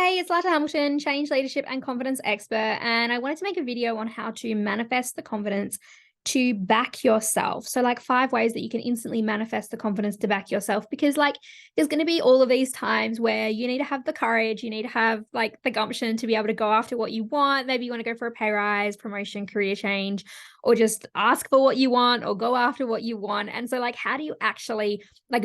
Hey, it's Lata Hamilton, change leadership and confidence expert, and I wanted to make a video on how to manifest the confidence to back yourself. So, like 5 ways that you can instantly manifest the confidence to back yourself, because there's going to be all of these times where you need to have the courage, you need to have like the gumption to be able to go after what you want. Maybe you want to go for a pay rise, promotion, career change, or just ask for what you want or go after what you want. And so, like, how do you actually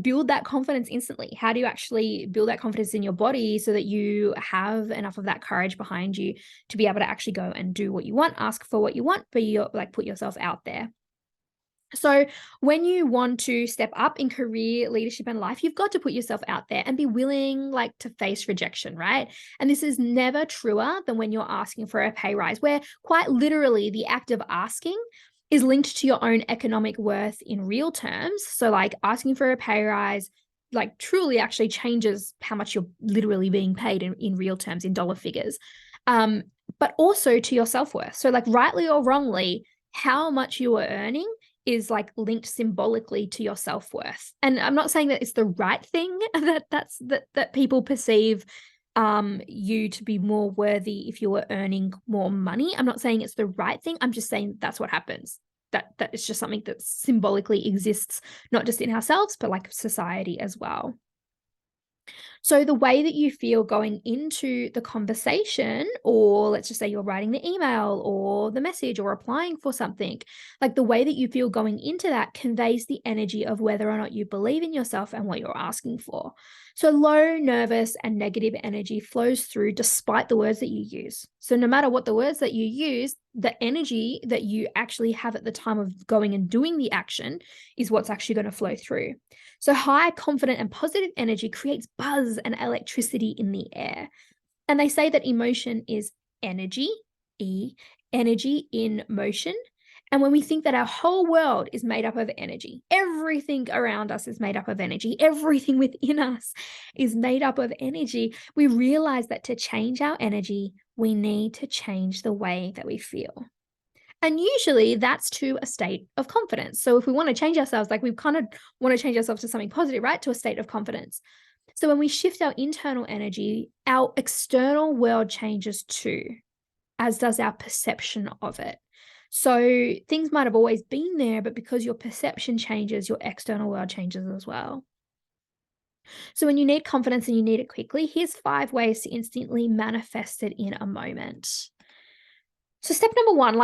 build that confidence instantly? How do you actually build that confidence in your body so that you have enough of that courage behind you to be able to actually go and do what you want, ask for what you want, but you put yourself out there? So when you want to step up in career, leadership, and life, you've got to put yourself out there and be willing to face rejection, right? And this is never truer than when you're asking for a pay rise, where quite literally the act of asking is linked to your own economic worth in real terms. So like asking for a pay rise truly actually changes how much you're literally being paid in real terms, in dollar figures. But also to your self-worth. So rightly or wrongly, how much you are earning is linked symbolically to your self-worth. And I'm not saying that it's the right thing that people perceive you to be more worthy if you were earning more money. I'm not saying it's the right thing. I'm just saying that's what happens. That it's just something that symbolically exists, not just in ourselves, but society as well. So the way that you feel going into the conversation, or let's just say you're writing the email or the message or applying for something, the way that you feel going into that conveys the energy of whether or not you believe in yourself and what you're asking for. So low, nervous, and negative energy flows through despite the words that you use. So no matter what the words that you use, the energy that you actually have at the time of going and doing the action is what's actually going to flow through. So high, confident, and positive energy creates buzz and electricity in the air. And they say that emotion is energy, energy in motion. And when we think that our whole world is made up of energy, everything around us is made up of energy, everything within us is made up of energy, we realize that to change our energy, we need to change the way that we feel. And usually that's to a state of confidence. So if we want to change ourselves, we kind of want to change ourselves to something positive, right? To a state of confidence. So when we shift our internal energy, our external world changes too, as does our perception of it. So things might have always been there, but because your perception changes, your external world changes as well. So when you need confidence and you need it quickly, here's 5 ways to instantly manifest it in a moment. So step number 1,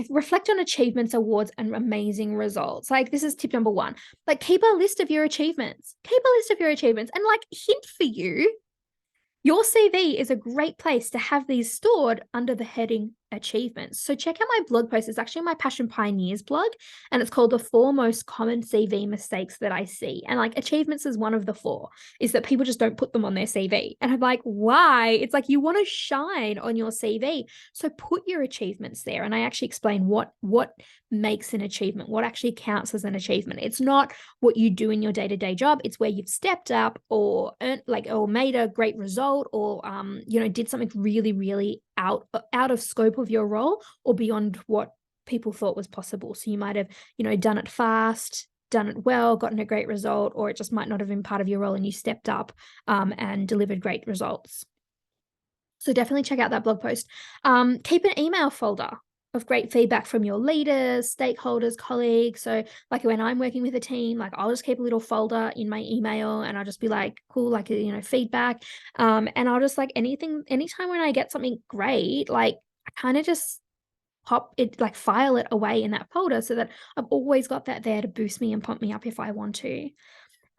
reflect on achievements, awards, and amazing results. This is tip number 1. Keep a list of your achievements. Keep a list of your achievements. And hint for you, your CV is a great place to have these stored under the heading achievements. So check out my blog post. It's actually my Passion Pioneers blog, and it's called the 4 most common CV mistakes that I see. And achievements is one of the 4, is that people just don't put them on their CV. And I'm like, why? It's you want to shine on your CV. So put your achievements there. And I actually explain what makes an achievement, what actually counts as an achievement. It's not what you do in your day-to-day job. It's where you've stepped up or earned, or made a great result, or did something really, really out of scope of your role or beyond what people thought was possible. So you might have, done it fast, done it well, gotten a great result, or it just might not have been part of your role and you stepped up and delivered great results. So definitely check out that blog post. Keep an email folder of great feedback from your leaders, stakeholders, colleagues. So when I'm working with a team, I'll just keep a little folder in my email and I'll just be cool, feedback. And I'll just anytime when I get something great, I kind of just pop it, file it away in that folder so that I've always got that there to boost me and pump me up if I want to.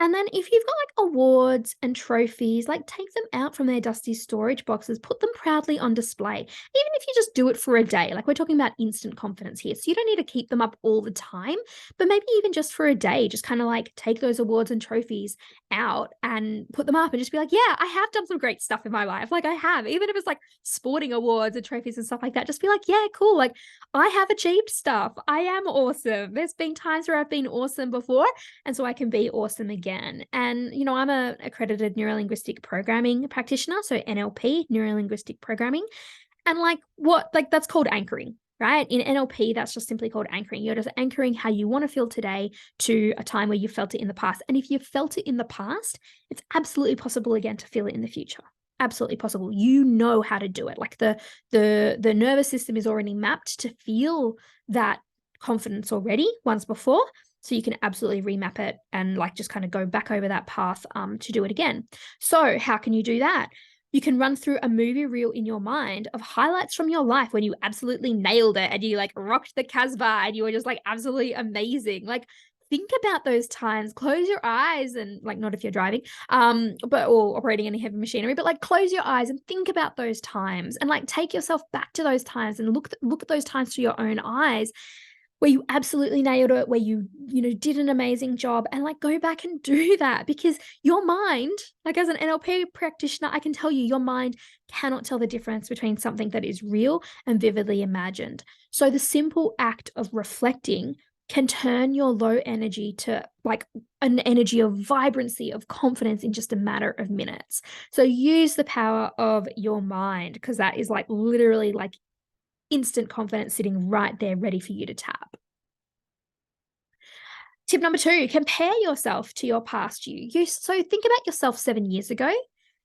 And then if you've got awards and trophies, take them out from their dusty storage boxes, put them proudly on display. Even if you just do it for a day, we're talking about instant confidence here. So you don't need to keep them up all the time, but maybe even just for a day, just kind of take those awards and trophies out and put them up and just be yeah, I have done some great stuff in my life. I have, even if it's sporting awards and trophies and stuff like that, just be yeah, cool. I have achieved stuff. I am awesome. There's been times where I've been awesome before, and so I can be awesome again. And, I'm a accredited neuro-linguistic programming practitioner, so NLP, neuro-linguistic programming. And that's called anchoring, right? In NLP, that's just simply called anchoring. You're just anchoring how you want to feel today to a time where you felt it in the past. And if you've felt it in the past, it's absolutely possible again to feel it in the future. absolutely possible. You know how to do it. Like the nervous system is already mapped to feel that confidence already once before. So you can absolutely remap it and like just kind of go back over that path to do it again. So how can you do that? You can run through a movie reel in your mind of highlights from your life when you absolutely nailed it and you like rocked the Casbah and you were just like absolutely amazing. Like think about those times, close your eyes and like not if you're driving, or operating any heavy machinery, but like close your eyes and think about those times and like take yourself back to those times and look at those times through your own eyes where you absolutely nailed it, where you did an amazing job, and like go back and do that, because your mind, like as an NLP practitioner, I can tell you your mind cannot tell the difference between something that is real and vividly imagined. So the simple act of reflecting can turn your low energy to like an energy of vibrancy, of confidence in just a matter of minutes. So use the power of your mind, because that is like literally like instant confidence sitting right there ready for you to tap. Tip number 2, compare yourself to your past you. So think about yourself 7 years ago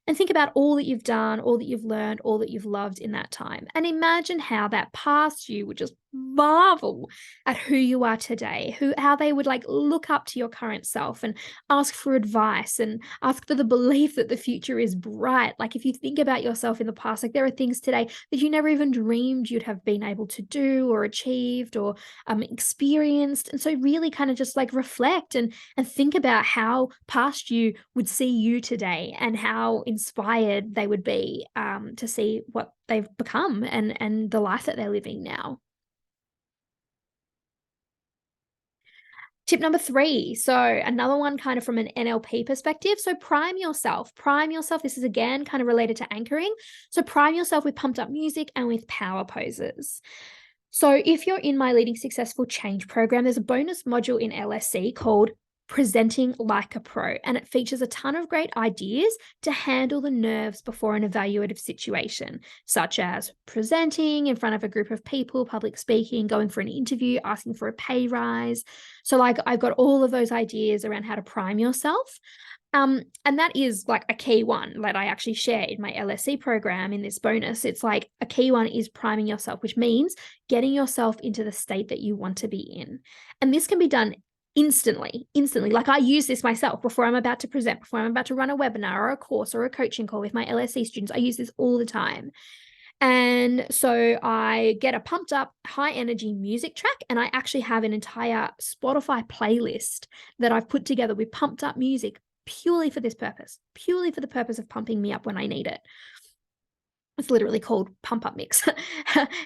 and think about all that you've done, all that you've learned, all that you've loved in that time. And imagine how that past you would just marvel at who you are today, how they would like look up to your current self and ask for advice and ask for the belief that the future is bright. Like if you think about yourself in the past, like there are things today that you never even dreamed you'd have been able to do or achieved or experienced. And so really kind of just like reflect and think about how past you would see you today and how inspired they would be to see what they've become and the life that they're living now. Tip number 3. So another one kind of from an NLP perspective. So prime yourself. Prime yourself. This is again kind of related to anchoring. So prime yourself with pumped up music and with power poses. So if you're in my Leading Successful Change program, there's a bonus module in LSC called Presenting Like a Pro, and it features a ton of great ideas to handle the nerves before an evaluative situation, such as presenting in front of a group of people, public speaking, going for an interview, asking for a pay rise. So like I've got all of those ideas around how to prime yourself. And that is like a key one that I actually share in my LSC program in this bonus. It's like a key one is priming yourself, which means getting yourself into the state that you want to be in. And this can be done instantly. Like I use this myself before I'm about to present, before I'm about to run a webinar or a course or a coaching call with my LSC students. I use this all the time. And so I get a pumped up high energy music track, and I actually have an entire Spotify playlist that I've put together with pumped up music purely for this purpose, purely for the purpose of pumping me up when I need it. It's literally called Pump Up Mix.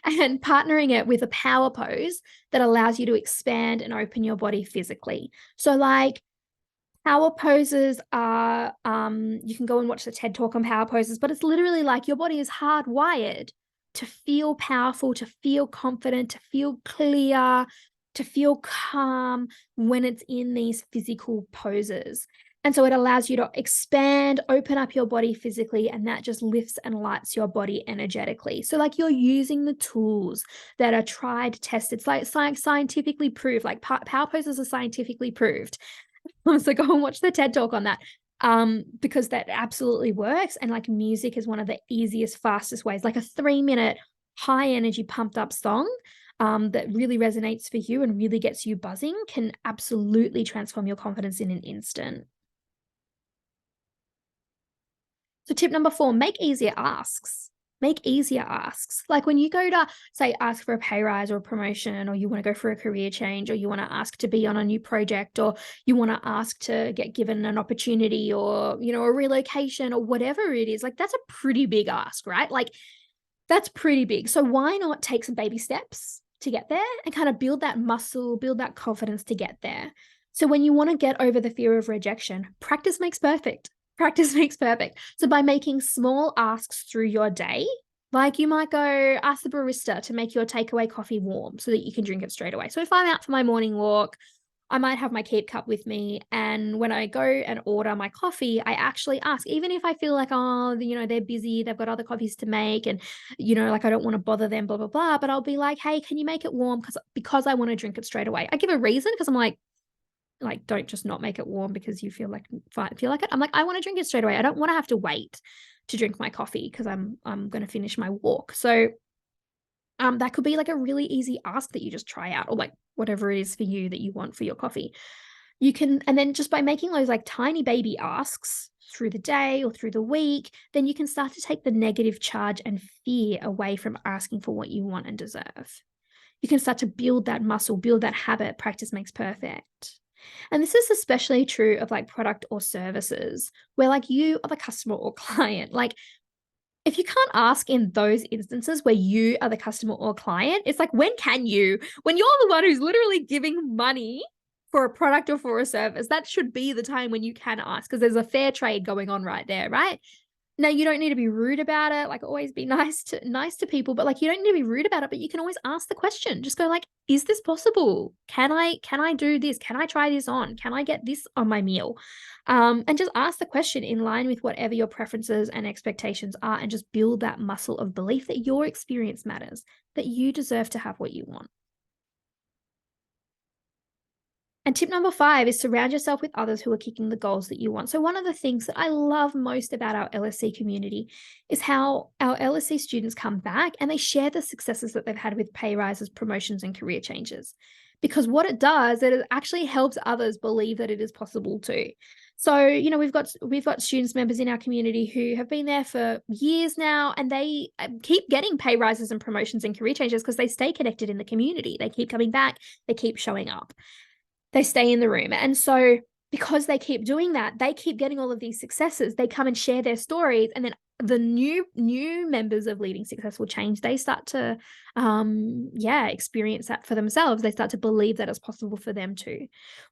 And partnering it with a power pose that allows you to expand and open your body physically. So like power poses are, you can go and watch the TED Talk on power poses, but it's literally like your body is hardwired to feel powerful, to feel confident, to feel clear, to feel calm when it's in these physical poses. And so it allows you to expand, open up your body physically, and that just lifts and lights your body energetically. So like you're using the tools that are tried, tested. It's like scientifically proved, like power poses are scientifically proved. So go and watch the TED Talk on that. Because that absolutely works. And like music is one of the easiest, fastest ways, like a 3-minute high energy pumped up song that really resonates for you and really gets you buzzing can absolutely transform your confidence in an instant. So tip number 4, make easier asks. Make easier asks. Like when you go to say ask for a pay rise or a promotion, or you want to go for a career change, or you want to ask to be on a new project, or you want to ask to get given an opportunity, or a relocation, or whatever it is, like that's a pretty big ask, right? Like that's pretty big. So why not take some baby steps to get there and kind of build that muscle, build that confidence to get there? So when you want to get over the fear of rejection, practice makes perfect. Practice makes perfect. So by making small asks through your day, like you might go ask the barista to make your takeaway coffee warm so that you can drink it straight away. So if I'm out for my morning walk, I might have my Keep cup with me. And when I go and order my coffee, I actually ask, even if I feel like, oh, they're busy, they've got other coffees to make, and, like I don't want to bother them, blah, blah, blah. But I'll be like, hey, can you make it warm? Because I want to drink it straight away. I give a reason because I'm like, don't just not make it warm because you feel like it. I'm like, I want to drink it straight away. I don't want to have to wait to drink my coffee because I'm going to finish my walk. So that could be like a really easy ask that you just try out, or like whatever it is for you that you want for your coffee. You can, and then just by making those like tiny baby asks through the day or through the week, then you can start to take the negative charge and fear away from asking for what you want and deserve. You can start to build that muscle, build that habit. Practice makes perfect. And this is especially true of like product or services where like you are the customer or client. Like if you can't ask in those instances where you are the customer or client, it's like, when can you? When you're the one who's literally giving money for a product or for a service, that should be the time when you can ask, because there's a fair trade going on right there, right? Now, you don't need to be rude about it. Like, always be nice to people, but like, you don't need to be rude about it, but you can always ask the question. Just go like, is this possible? Can I do this? Can I try this on? Can I get this on my meal? And just ask the question in line with whatever your preferences and expectations are, and just build that muscle of belief that your experience matters, that you deserve to have what you want. And tip number 5 is surround yourself with others who are kicking the goals that you want. So one of the things that I love most about our LSC community is how our LSC students come back and they share the successes that they've had with pay rises, promotions, and career changes. Because what it does, it actually helps others believe that it is possible too. So, we've got students members in our community who have been there for years now, and they keep getting pay rises and promotions and career changes because they stay connected in the community. They keep coming back, they keep showing up, they stay in the room. And so because they keep doing that, they keep getting all of these successes. They come and share their stories, and then the new members of Leading Successful Change, they start to experience that for themselves. They start to believe that it's possible for them too.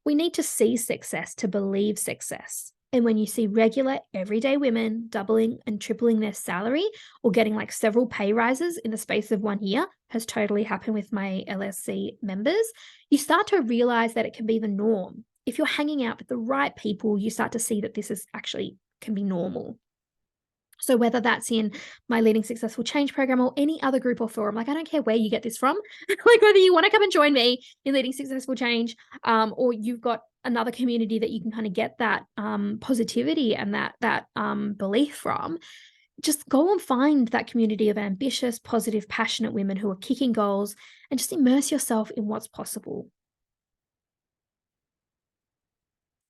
We need to see success to believe success. And when you see regular everyday women doubling and tripling their salary, or getting like several pay rises in the space of 1 year, has totally happened with my LSC members, you start to realize that it can be the norm. If you're hanging out with the right people, you start to see that this is actually can be normal. So whether that's in my Leading Successful Change program or any other group or forum, like I don't care where you get this from, like whether you want to come and join me in Leading Successful Change, or you've got another community that you can kind of get that positivity and that belief from, just go and find that community of ambitious, positive, passionate women who are kicking goals, and just immerse yourself in what's possible.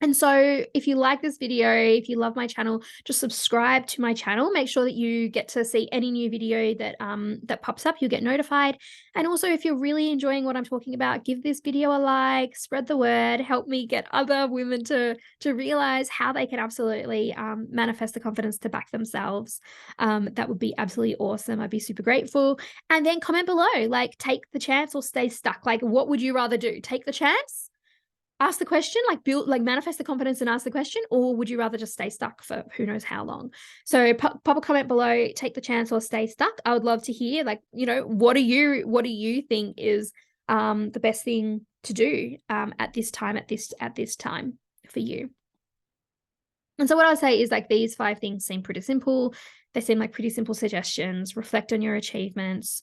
And so if you like this video, if you love my channel, just subscribe to my channel. Make sure that you get to see any new video that pops up. You'll get notified. And also, if you're really enjoying what I'm talking about, give this video a like, spread the word, help me get other women to realize how they can absolutely manifest the confidence to back themselves. That would be absolutely awesome. I'd be super grateful. And then comment below, like, take the chance or stay stuck. Like, what would you rather do? Take the chance? Ask the question, like manifest the confidence and ask the question, or would you rather just stay stuck for who knows how long? So pop a comment below, take the chance or stay stuck. I would love to hear, like, what do you think is the best thing to do at this time for you? And so what I would say is, like, these 5 things seem pretty simple. They seem like pretty simple suggestions. Reflect on your achievements.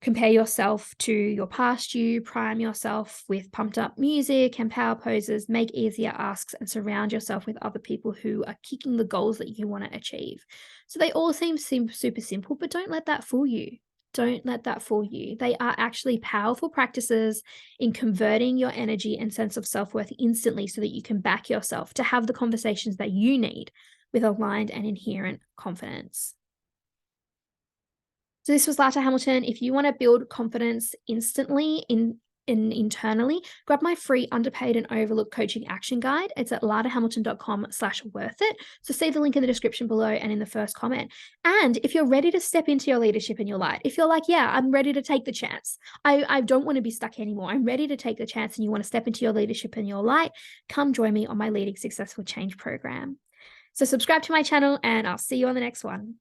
Compare yourself to your past you, prime yourself with pumped up music and power poses, make easier asks, and surround yourself with other people who are kicking the goals that you want to achieve. So they all seem super simple, but don't let that fool you. Don't let that fool you. They are actually powerful practices in converting your energy and sense of self-worth instantly so that you can back yourself to have the conversations that you need with aligned and inherent confidence. So this was Lata Hamilton. If you want to build confidence instantly internally, grab my free underpaid and overlooked coaching action guide. It's at latahamilton.com/worthit. So see the link in the description below and in the first comment. And if you're ready to step into your leadership and your light, if you're like, yeah, I'm ready to take the chance. I don't want to be stuck anymore. I'm ready to take the chance, and you want to step into your leadership and your light, come join me on my Leading Successful Change program. So subscribe to my channel, and I'll see you on the next one.